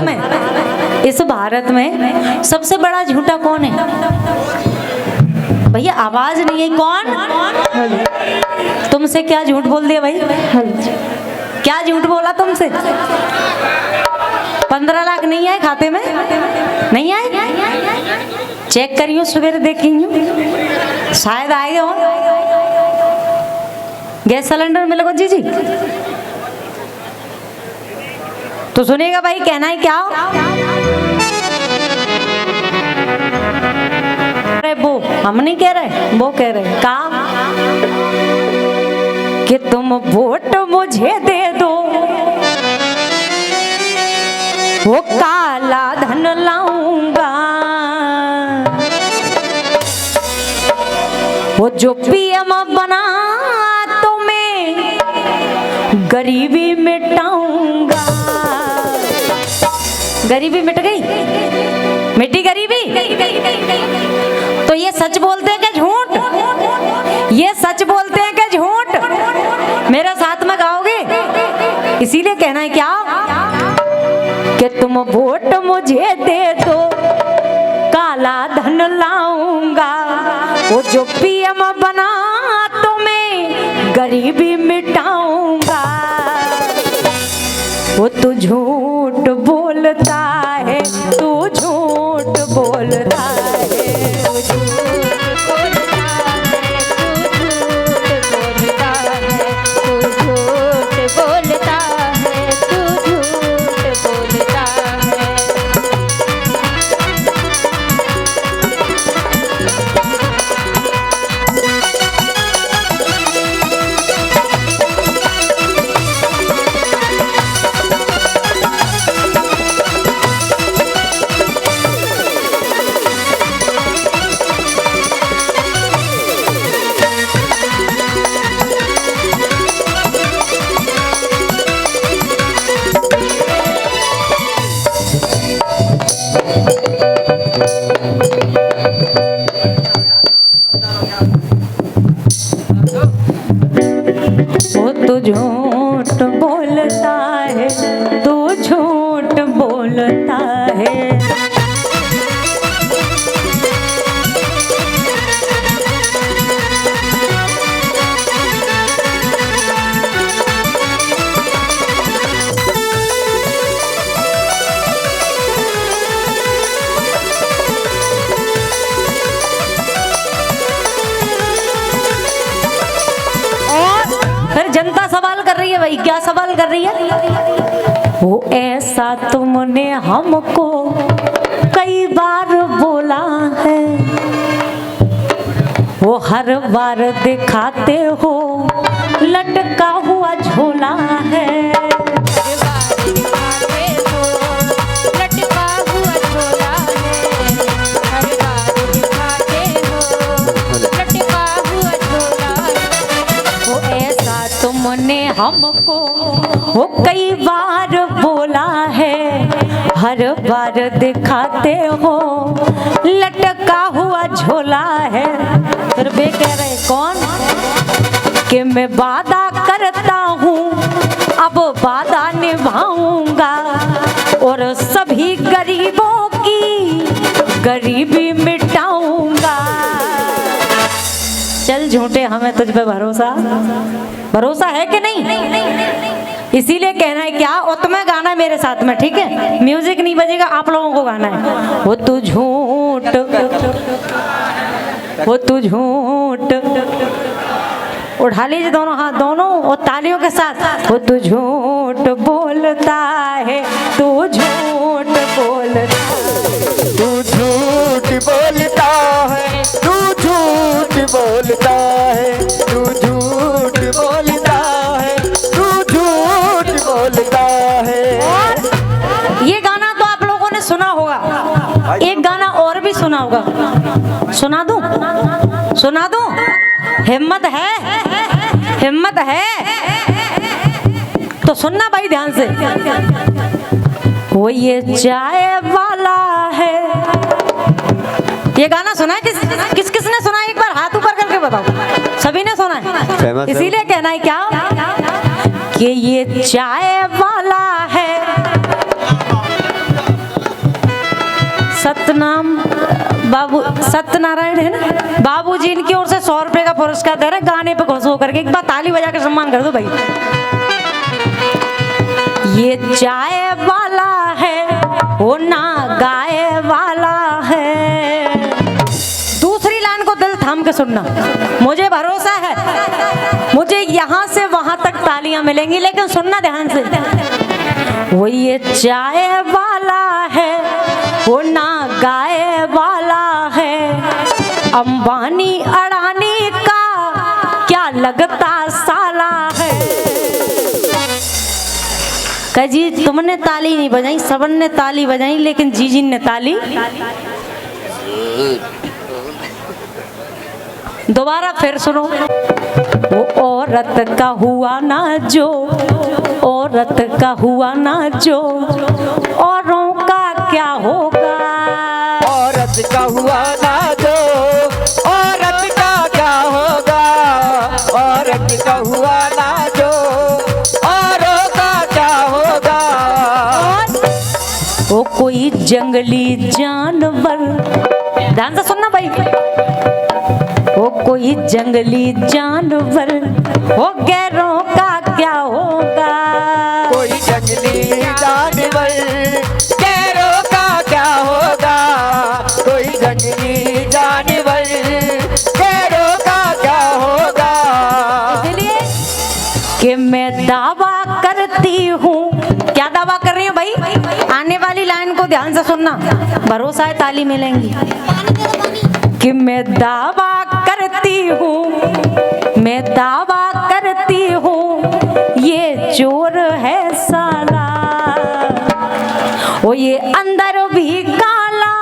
में सबसे बड़ा झूठा कौन है? भैया आवाज नहीं है, कौन? तुमसे क्या झूठ बोल दिया भाई? क्या झूठ बोला तुमसे? 15 लाख नहीं आए खाते में? नहीं आए? चेक करियो, सवेरे देखेंगे शायद आए हो। गैस सिलेंडर मिलेगा जी जी तो सुनिएगा भाई, कहना है क्या? अरे वो हम नहीं कह रहे, वो कह रहे का कि तुम वोट मुझे दे दो, वो काला धन लाऊंगा, वो जो पीएम बना तो मैं गरीबी मिटाऊंगा। गरीबी मिट गई? मिटी गरीबी? तो ये सच बोलते हैं कि झूठ? ये सच बोलते हैं कि झूठ? मेरे साथ में गाओगे? इसीलिए कहना है क्या कि तुम वोट मुझे दे दो, काला धन लाऊंगा, वो जो पीएम बना तो मैं गरीबी मिटाऊंगा। वो तू झूठ बोलता है, तू झूठ बोलता है, तू झूठ बोलता है, तू झूठ बोलता है, तू झूठ बोलता है। वो तो झूठ बोलता है, तू झूठ बोलता है। जनता सवाल कर रही है भाई, क्या सवाल कर रही है? वो ऐसा तुमने हमको कई बार बोला है, वो हर बार दिखाते हो लटका हुआ झोला है। तुमने हमको वो कई बार बोला है, हर बार दिखाते हो लटका हुआ झोला है। फिर वे कह रहे कौन कि मैं वादा करता हूँ अब वादा निभाऊंगा, और सभी गरीबों की गरीबी मिटाऊंगा। चल झूठे, हमें तुझ पे भरोसा है कि नहीं? इसीलिए कहना है क्या? और तुम्हें गाना है मेरे साथ में, ठीक है? म्यूजिक नहीं बजेगा, आप लोगों को गाना है। वो तू झूठ, वो तू झूठ, उठा लीजिए दोनों हाथ, दोनों, और तालियों के साथ। वो तू झूठ बोलता है, तू झूठ बोलता है, तू झूठ बोलता है, तू झूठ बोलता है, तू झूठ बोलता है, तू झूठ बोलता है। ये गाना तो आप लोगों ने सुना होगा, एक गाना और भी सुना होगा। सुना दूं? सुना दूं? हिम्मत है? हिम्मत है तो सुनना भाई ध्यान से। वो ये चाय वाला है, ये गाना सुना है? किसने सुना है? एक बार हाथ ऊपर करके बताओ। सभी ने सुना है? इसीलिए कहना है क्या कि ये चाय वाला है, सतनाम बाबू सत्यनारायण है ना बाबूजी, इनकी ओर से 100 रुपए का पुरस्कार दे रहे हैं गाने पे खुश होकर के। एक बार ताली बजा के सम्मान कर दो भाई। ये चाय वाला है वो ना गाय वाला है। दूसरी लाइन को दिल थाम के सुनना, मुझे भरोसा है मुझे यहाँ से वहां तक तालियां मिलेंगी, लेकिन सुनना ध्यान से। वो ये चाय वाला है वो ना गाय वाला है, अंबानी अडानी का क्या लगता साला है। कह जी तुमने ताली नहीं बजाई, सबन ने ताली बजाई, लेकिन जीजी ने ताली। दोबारा फिर सुनो। वो औरत का हुआ ना जो, औरत का हुआ ना जो, औरों का क्या होगा। औरत का हुआ ना जो, औरत का क्या होगा। औरत का हुआ ना जो, औरों का क्या होगा। वो कोई जंगली जानवर, ध्यान से सुनना भाई। वो कोई जंगली जानवर, वो गैरों का क्या होगा। कोई जंगली जानवर, गैरों का क्या होगा। कोई जंगली जानवर, गैरों का क्या होगा। इसलिए कि मैं दावा करती हूँ, क्या दावा कर रही हूँ भाई। आने वाली लाइन को ध्यान से सुनना, भरोसा है ताली मिलेंगी। कि मैं दावा करती हूँ, मैं दावा करती हूँ, ये चोर है साला। वो ये अंदर भी काला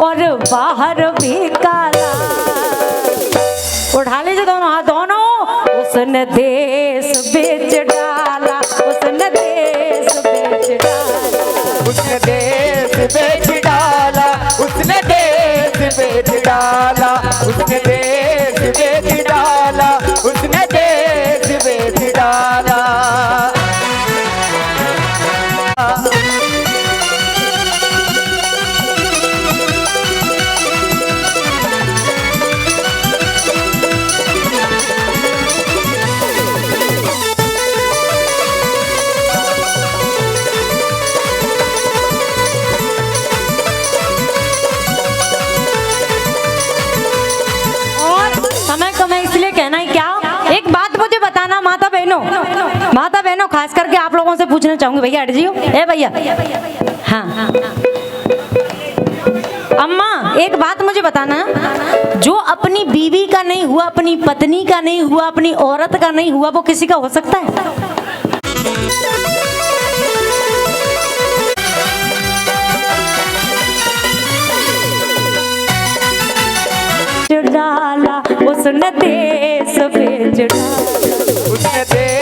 और बाहर भी काला। उठा लीजिए दोनों हाथ दोनों। उसने देश बेच डाला, उसने देश बेच डाला, उसने देश बेच डाला, उसने देश बेच डाला, उसने देश बेच डाला, उसने देश बेच डाला। समय कम इसलिए कहना ही क्या। एक बात मुझे बताना माता बहनों खास करके आप लोगों से पूछना चाहूंगी। भैया हट जियो, ए भैया। हाँ अम्मा एक बात मुझे बताना, जो अपनी बीवी का नहीं हुआ, अपनी पत्नी का नहीं हुआ, अपनी औरत का नहीं हुआ, वो किसी का हो सकता है। डाला उसने देश बेच डाला, उसने देश